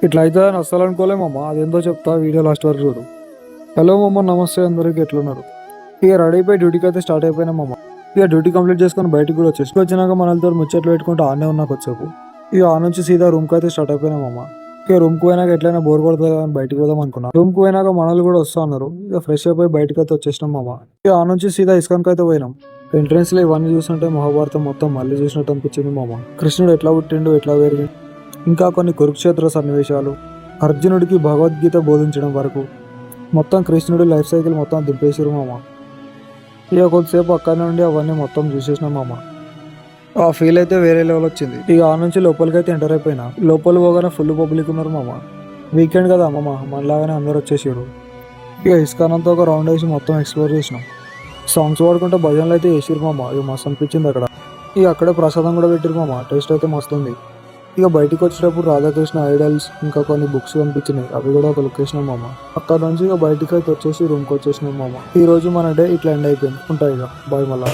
ఇట్లా అయితే అని అస్సలు అనుకోలేమమ్మ. అదేందో చెప్తా, వీడియో లాస్ట్ వరకు చూడు. హలో మమ్మ, నమస్తే అందరికి, ఎట్లున్నారు? ఇక రెడీ అయిపోయి డ్యూటీకి అయితే స్టార్ట్ అయిపోయినామమ్మ. ఇక డ్యూటీ కంప్లీట్ చేసుకొని బయటకు కూడా వచ్చేసి వచ్చినాక మనతో ముచ్చట్లు పెట్టుకుంటూ ఆనే ఉన్నా కొద్దిసేపు. ఇక ఆ నుంచి సీదా రూమ్కి అయితే స్టార్ట్ అయిపోయినామమ్మ. ఇక రూమ్కి పోయినాక ఎట్లయినా బోర్ కొడుతుంది కదా అని బయటకు పోదాం అనుకున్నా. రూమ్కి పోయినాక మనలు కూడా వస్తా అన్నారు. ఇక ఫ్రెష్ అయిపోయి బయటకు అయితే వచ్చేసినాం మామ. ఇక ఆ నుంచి సీదా ఇస్కాన్కి అయితే పోయినాం. ఎంట్రెన్స్ లో ఇవన్నీ చూస్తుంటే మహాభారతం మొత్తం మళ్ళీ చూసినట్టు అనిపించింది మామ. కృష్ణుడు ఎట్లా పుట్టిండు, ఎట్లా పెరిగిండు, ఇంకా కొన్ని కురుక్షేత్ర సన్నివేశాలు, అర్జునుడికి భగవద్గీత బోధించడం వరకు మొత్తం కృష్ణుడి లైఫ్ సైకిల్ మొత్తం దింపేసారు మామ. ఇక కొద్దిసేపు అక్కడనే ఉండి అవన్నీ మొత్తం చూసేసినాం మామ. ఆ ఫీల్ అయితే వేరే లెవెల్ వచ్చింది. ఇక ఆ నుంచి లోపలికి అయితే ఎంటర్ అయిపోయినా. లోపల పోగానే ఫుల్ పబ్లిక్ ఉన్నారు మామ. వీకెండ్ కదా మామ, మనలాగానే అందరు వచ్చేసారు. ఇక ఇస్కాన్ అంతా ఒక రౌండ్ వేసి మొత్తం ఎక్స్ప్లోర్ చేసినాం. సాంగ్స్ పాడుకుంటే భజనలు అయితే వేసిరు మామ. ఇక మస్తు అనిపించింది అక్కడ. ఇక అక్కడే ప్రసాదం కూడా పెట్టిరు మామ. టేస్ట్ అయితే మస్తు ఉంది. ఇక బయటికి వచ్చేటప్పుడు రాధాకృష్ణ ఐడల్స్ ఇంకా కొన్ని బుక్స్ కనిపించినాయి. అవి కూడా ఒక లొకేషన్ మామ. అక్కడ నుంచి ఇక బయటికి అయితే వచ్చేసి రూమ్కి వచ్చేసినాం మామ. ఈ రోజు మన డే ఇట్లా ఎండ్ అయిపోయింది. ఉంటాయి ఇక బాయ్ మళ్ళా.